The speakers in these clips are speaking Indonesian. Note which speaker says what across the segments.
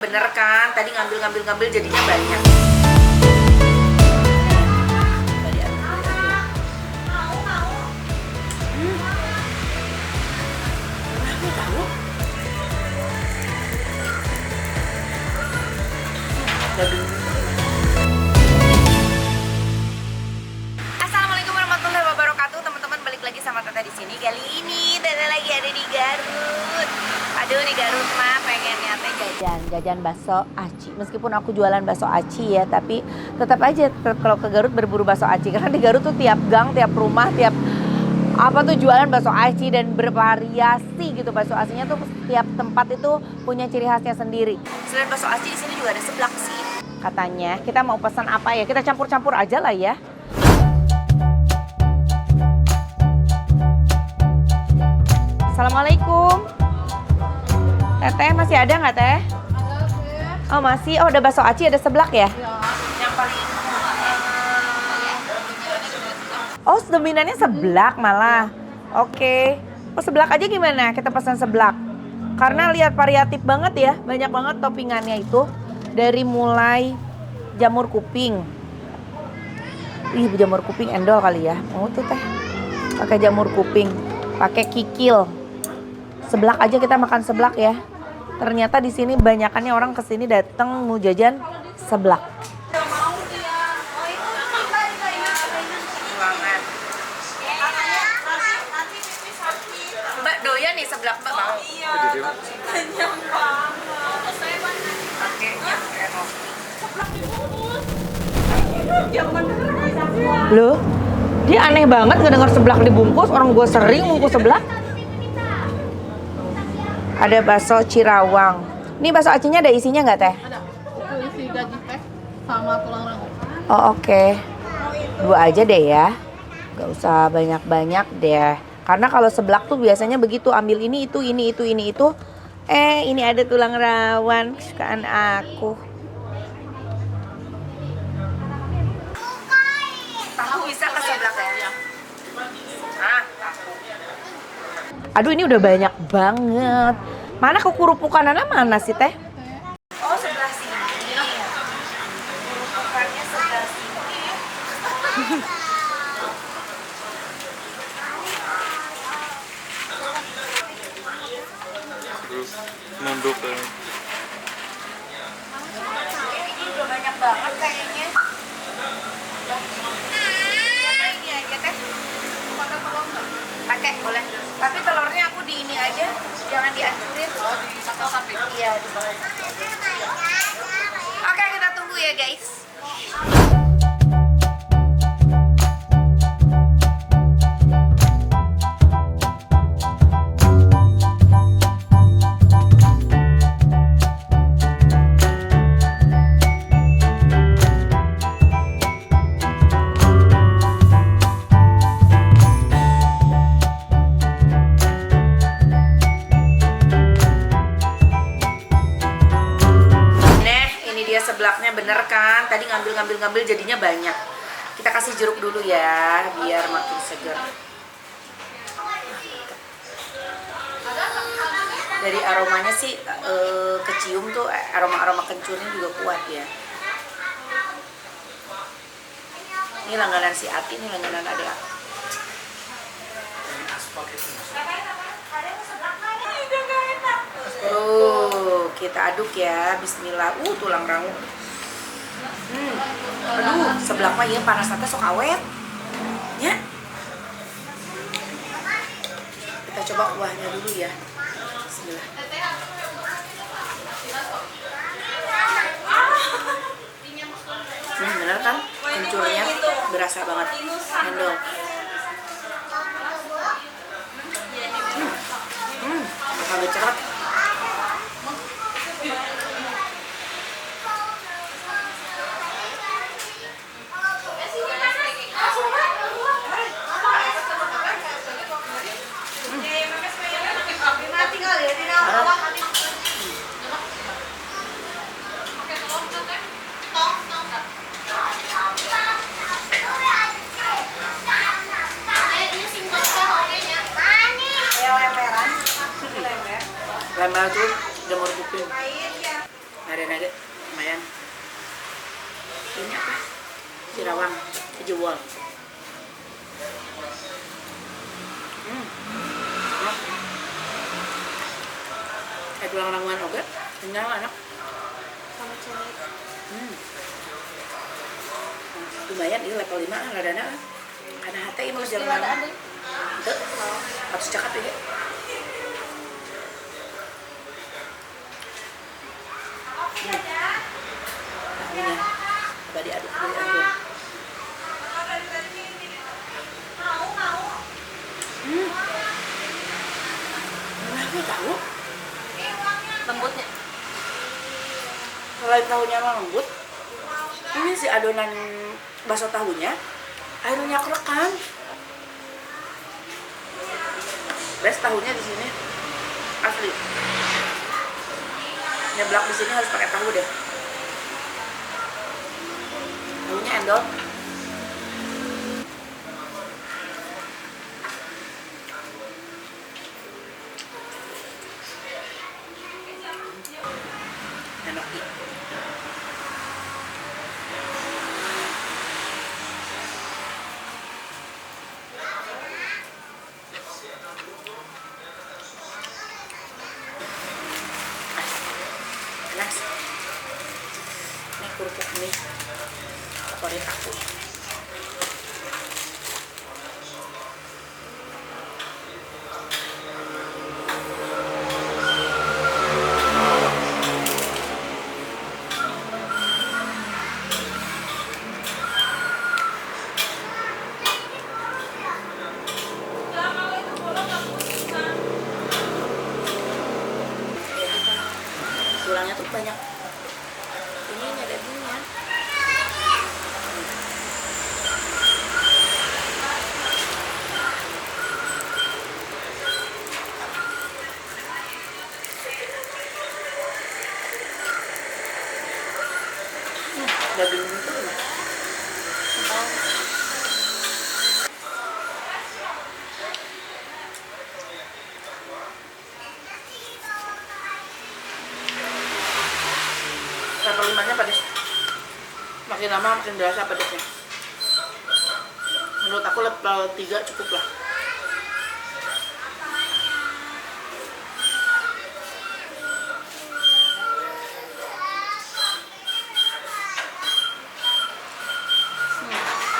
Speaker 1: Bener kan? Tadi ngambil jadinya banyak. Assalamualaikum warahmatullahi wabarakatuh, teman-teman, balik lagi sama Tata di sini. Kali ini Tata lagi ada di Garut. Aduh, di Garut mah pengennya teh jajan bakso aci. Meskipun aku jualan bakso aci ya, tapi tetap kalau ke Garut berburu bakso aci, karena di Garut tuh tiap gang, tiap rumah, tiap apa tuh jualan bakso aci dan bervariasi gitu. Bakso acinya tuh tiap tempat itu punya ciri khasnya sendiri. Selain bakso aci di sini juga ada seblak sih. Katanya kita mau pesan apa ya? Kita campur-campur aja lah ya. Assalamualaikum. Teteh masih ada nggak teh? Ada. Oh masih. Oh ada bakso aci, ada seblak ya? Yang paling. Oh dominannya seblak malah. Oke. Oh seblak aja gimana? Kita pesan seblak. Karena lihat variatif banget ya, banyak banget toppingannya itu. Dari mulai jamur kuping. Ih jamur kuping endol kali ya. Oh tuh teh. Pakai jamur kuping, pakai kikil. Seblak aja kita makan seblak ya. Ternyata di sini banyakannya orang kesini datang mau jajan seblak. Mbak doyan nih seblak, Mbak mau? Iya. Kenyang banget. Pakainya enak. Loh, dia aneh banget ngedenger seblak dibungkus. Orang gue sering bungkus seblak. Ada bakso Cirawang. Ini bakso acinya ada isinya nggak teh?
Speaker 2: Ada. Itu isi gaji teh sama tulang rangu.
Speaker 1: Oh oke. Dua aja deh ya. Gak usah banyak-banyak deh. Karena kalau seblak tuh biasanya begitu, ambil ini itu. Ini ada tulang rawan kesukaan aku. Tahu bisa ke seblak ya? Aduh ini udah banyak banget. Mana kekurupukanannya mana sih teh? Oh sebelah sini. Kurupukannya sebelah sini.
Speaker 3: Terus nunduk ya.
Speaker 1: Ini udah banyak banget kayaknya. Ini aja teh. Pakai telur nggak? Pakai boleh. Tapi telurnya aku di ini aja, jangan dihancurin. Oh, di sapi. Iya, di bawah. Oke, kita tunggu ya, guys. Seblaknya bener kan? Tadi ngambil jadinya banyak. Kita kasih jeruk dulu ya, biar makin segar. Dari aromanya sih kecium tuh aroma kencurnya juga kuat ya. Ini langganan si Ati, ini langganan adek aku. Kita aduk ya, bismillah. Tulang rangu. Aduh, seblak mah ya panas nanti sok awet. Ya. Kita coba kuahnya dulu ya. Bismillah. Bener kan? Kencurnya berasa banget. Endol. Agak cerah. Lemper tuh jamur kuping. Ada nugget, lumayan. Ini apa? Sirawang, jewol. Enak. Kayak tulang ranguan oke, kenyal enak.
Speaker 3: Sama cengek.
Speaker 1: Lumayan ini level 5 ladana. Karena hati ini harus jalan. Itu harus cakap ya. Tahunya coba diaduk. Enak tahu.
Speaker 3: Lembutnya.
Speaker 1: Selain tahunya lembut, ini si adonan bakso tahunya airnya kerekam. Best tahunya di sini asli. Nyeblak di sini harus pakai tahu deh. Tahunya endol. Enak nih. Enak. Ini kerupuk mie favorit aku. Tulangnya tuh banyak ininya dagingnya. Dagingnya tuh enak. Level 5-nya pedas. Makin lama makin berasa pedasnya. Menurut aku level 3 cukup lah.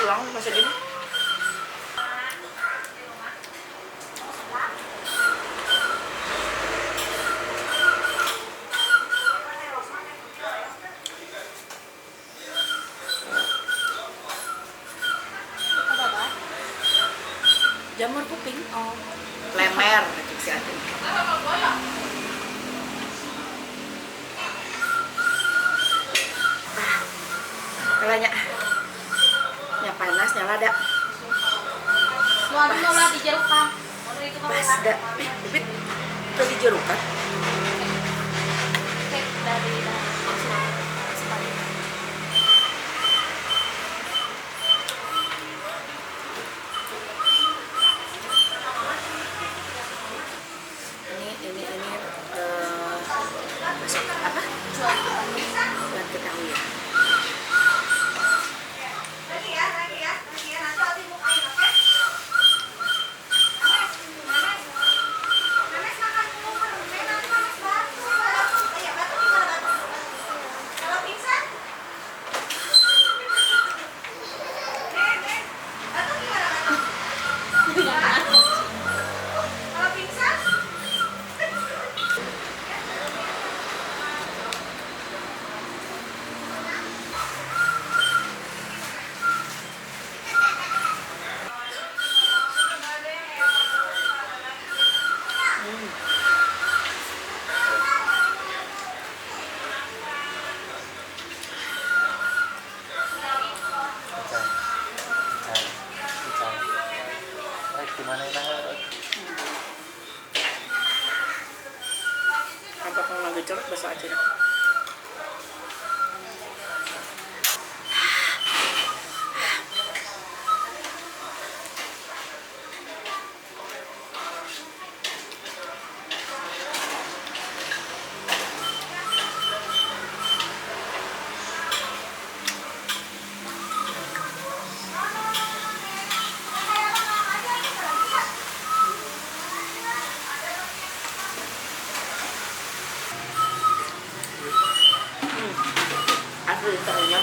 Speaker 1: Tulang masih gini. Jamur kuping.
Speaker 3: Oh.
Speaker 1: Lemer gitu sih ada. Kalanya nya panas nya lada.
Speaker 3: Suami mau lah dijeruk kan.
Speaker 1: Pas dah. Bibit tuh dijeruk kan.
Speaker 3: Cek dari
Speaker 1: Ini masuk apa? Buat ketahui ya. beli tahunya.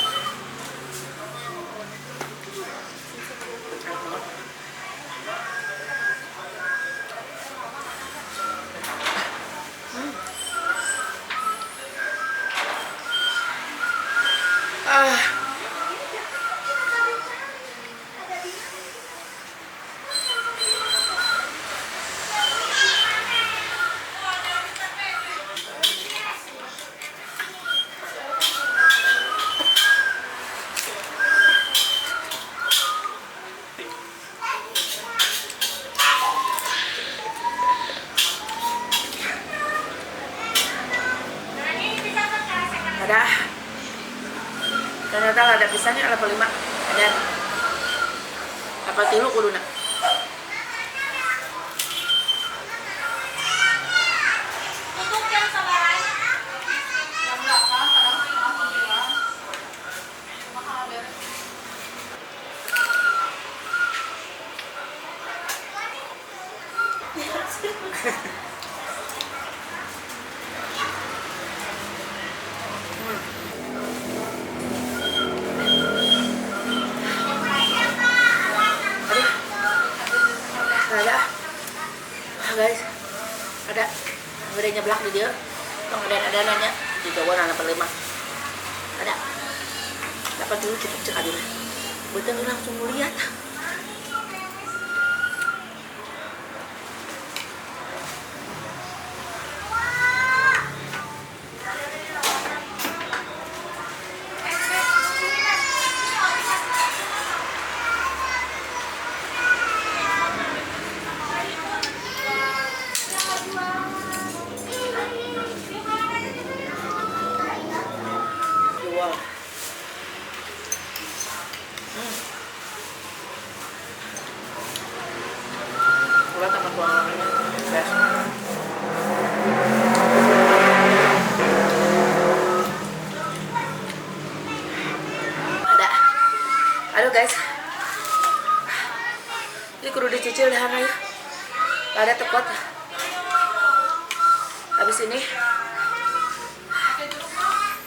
Speaker 1: Ada. Ternyata ada pisahnya ada 5. Ada. Apa tilu kuduna?
Speaker 3: Untuk yang sabaran.
Speaker 2: Jam 8, kadang setengah 9. Cuma kalau beres.
Speaker 1: Ada. Guys. Ada. Udah nyeblak di dia. Tong ada nanya di bawah anak 5. Ada. Dapat dulu cukup cek adina. Betul langsung lihat. Jual. Udah tambah tuangannya. Best. Ada. Aduh guys. Ini kudu dicicil dah ya. Ada tepot. Habis ini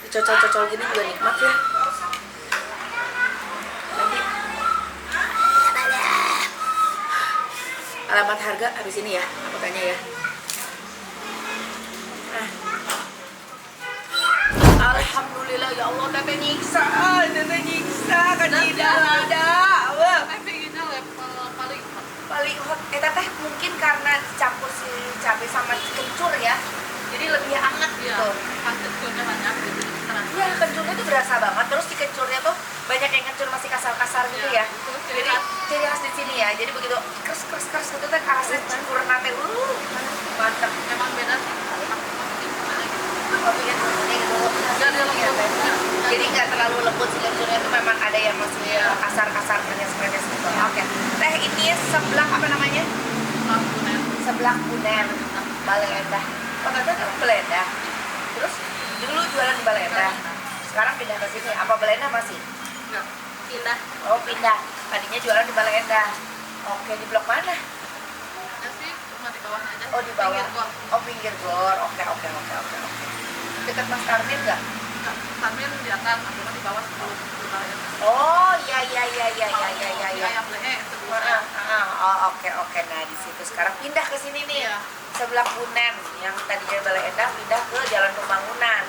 Speaker 1: dicocol-cocol gini juga nikmat ya. Nanti alamat harga habis ini ya, aku tanya ya. Alhamdulillah ya Allah, teteh nyiksa kan tidak ada. Wah,
Speaker 2: Pengennya level paling hot.
Speaker 1: paling hot. Teteh mungkin karena dicampur si cabai sama kencur ya, jadi lebih hangat
Speaker 2: Iya,
Speaker 1: gitu.
Speaker 2: pas kencurnya banyak gitu.
Speaker 1: Iya, kencurnya tuh berasa banget. Terus di kencurnya tuh banyak yang kencur masih kasar-kasar gitu ya. Jadi ciri khas di sini ya. Jadi begitu kers gitu kan khasnya campuran nate. Mantap.
Speaker 2: Emang beda sih.
Speaker 1: Kopinya kuning gitu. Jadi nggak terlalu lembut sih kencurnya tuh, memang ada yang masih kasar-kasar krenyes gitu. Oke. Teh ini seblak apa namanya? Seblak Punen. Balai Endah. Oh, ternyata kamu Balai Endah. Terus dulu jualan di Balai Endah. Sekarang pindah ke sini. Apa Balai Endah masih?
Speaker 2: Enggak.
Speaker 3: Pindah.
Speaker 1: Oh, pindah. Tadinya jualan di Balai Endah. Oke, di blok mana?
Speaker 2: Ya sih, cuma di bawahnya aja.
Speaker 1: Oh, di bawah.
Speaker 2: Pinggir gor.
Speaker 1: Oh, pinggir gor. Oke. Dekat Mas Karmin nggak?
Speaker 2: Enggak, Samin di atas, aku mah di bawah sebelum di bawah.
Speaker 1: Oh, iya.
Speaker 2: Ayam lehe sebelumnya.
Speaker 1: Oh, oke. Nah, di situ sekarang pindah ke sini nih.
Speaker 2: Iya.
Speaker 1: Sebelah Punen yang tadinya Balai Endah pindah ke Jalan Pembangunan.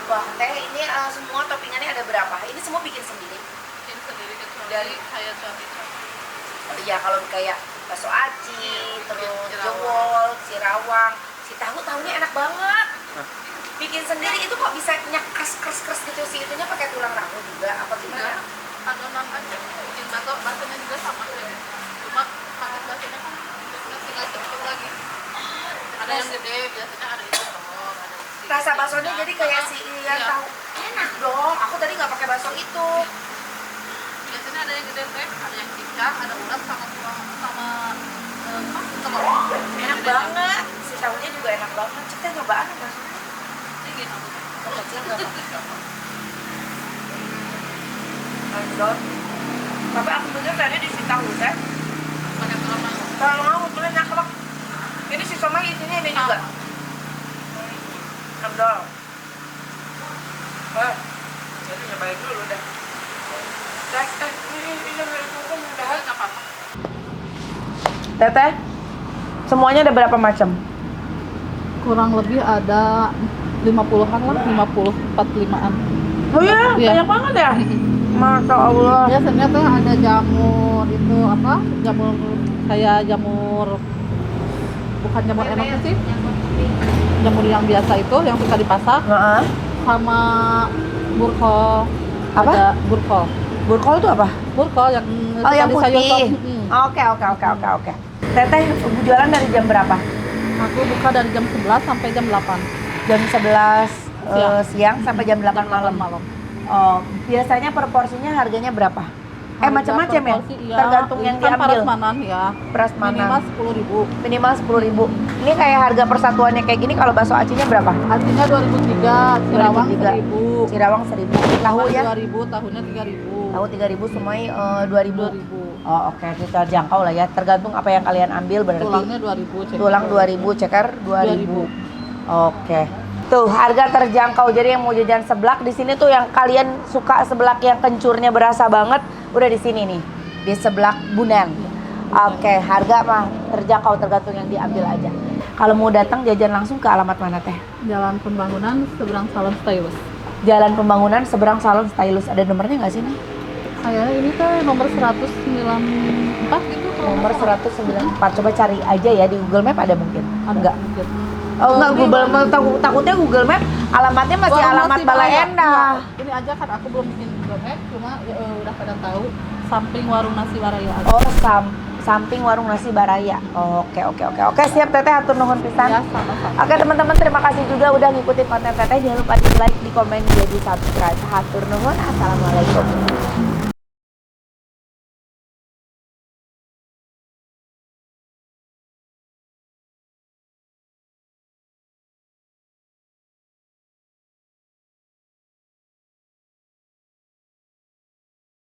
Speaker 1: Wah, teh ini semua toppingannya ada berapa? Ini semua bikin sendiri.
Speaker 2: Ini sendiri kecuali
Speaker 1: Dari-
Speaker 2: kayak suami.
Speaker 1: Ya kalau kayak bakso aci, terus jewol, sirawang, si tahunya enak banget. Bikin sendiri itu kok bisa kers gitu sih, itunya pakai tulang rangu juga apa
Speaker 2: Enggak,
Speaker 1: gimana?
Speaker 2: adonan aja. Bikin baksonya juga sama kayak. Cuma pakai baksonya kan tinggal campur lagi. Ada yang gede, biasanya ada yang telur, ada yang isi.
Speaker 1: Rasa baksonya jadi kayak si yang
Speaker 2: Iya.
Speaker 1: tahu enak dong. Aku tadi nggak pakai bakso itu.
Speaker 2: Biasanya ada yang gede teh, ada yang cincang, ada urat sama telur.
Speaker 1: Enak banget. Si tahunya juga enak banget. Cek teh nyobaan bakso.
Speaker 2: Ini gini.
Speaker 1: Kecil nggak apa-apa. Lanjut. Tapi aku bener tadi di si tahu teh.
Speaker 2: Pakai telur mangkuk.
Speaker 1: Kalau mau boleh nyaklok. Ini si somai isinya ini juga. Amdol. Jadi balik dulu dah. Ini udah
Speaker 2: Nggak apa-apa.
Speaker 1: Teteh, semuanya ada berapa macam?
Speaker 2: Kurang lebih ada 50-an lah, 50, 45-an.
Speaker 1: Oh iya,
Speaker 2: Iya.
Speaker 1: banyak banget ya? Masya Allah.
Speaker 2: Biasanya tuh ada jamur itu apa? Jamur kayak jamur bukan jamur enak sih. Jamur yang biasa itu yang suka dipasak
Speaker 1: Heeh.
Speaker 2: sama burkol.
Speaker 1: Apa?
Speaker 2: Ada burkol.
Speaker 1: Burkol itu apa?
Speaker 2: Burkol yang
Speaker 1: Oh,
Speaker 2: suka
Speaker 1: yang
Speaker 2: di sayur
Speaker 1: putih.
Speaker 2: sop.
Speaker 1: Oke. Teteh jualan dari jam berapa?
Speaker 2: Aku buka dari jam 11 sampai jam 8
Speaker 1: Jam 11
Speaker 2: Siang.
Speaker 1: siang sampai jam 8 malam. Oh, biasanya proporsinya harganya berapa?
Speaker 2: Harga
Speaker 1: Macam-macam ya?
Speaker 2: proporsi, iya.
Speaker 1: Tergantung
Speaker 2: Ini
Speaker 1: yang
Speaker 2: kan
Speaker 1: diambil.
Speaker 2: prasmanan ya.
Speaker 1: Prasmanan.
Speaker 2: Minimal 10.000.
Speaker 1: Minimal 10.000. Ini kayak harga persatuannya kayak gini, kalau bakso acinya berapa?
Speaker 2: Artinya 2003, Cirawang
Speaker 1: 2003.
Speaker 2: 1.000.
Speaker 1: Cirawang 1.000. Tahu ya?
Speaker 2: 2.000, tahunnya 3.000.
Speaker 1: Tahu 3.000, semuanya 2.000.
Speaker 2: 2.000.
Speaker 1: Oh, oke, kita jangkau lah ya. Tergantung apa yang kalian ambil berarti.
Speaker 2: Tulangnya 2.000. ceker.
Speaker 1: Tulang 2.000, ceker 2.000.
Speaker 2: 2.000.
Speaker 1: Oke. Tuh, harga terjangkau. Jadi yang mau jajan seblak di sini tuh, yang kalian suka seblak yang kencurnya berasa banget, udah di sini nih. Di Seblak Bunan. Oke, harga mah terjangkau, tergantung yang diambil aja. Kalau mau datang jajan langsung ke alamat mana teh?
Speaker 2: Jalan Pembangunan seberang Salon Stylus.
Speaker 1: Jalan Pembangunan seberang Salon Stylus. Ada nomornya nggak sih nih?
Speaker 2: Kayaknya ini tuh nomor 194 gitu. kalau
Speaker 1: Nomor
Speaker 2: nggak salah.
Speaker 1: 194. Coba cari aja ya di Google Map, ada mungkin?
Speaker 2: Ada
Speaker 1: Enggak.
Speaker 2: mungkin.
Speaker 1: Oh, enggak,
Speaker 2: ini
Speaker 1: Google Map, takutnya Google Map alamatnya masih
Speaker 2: Wah,
Speaker 1: alamat
Speaker 2: masih
Speaker 1: Balai
Speaker 2: banyak.
Speaker 1: Endah.
Speaker 2: Enggak, ini aja kan aku belum bikin Google Map, cuma udah pada tahu samping warung nasi Waraya aja.
Speaker 1: Oh, samping warung nasi Baraya. Oke, siap Teteh, hatur nuhun pisan.
Speaker 2: Ya, sama-sama.
Speaker 1: Oke teman-teman, terima kasih juga udah ngikutin konten Teteh. Jangan lupa di like, di komen, juga di subscribe. Hatur nuhun. Assalamualaikum.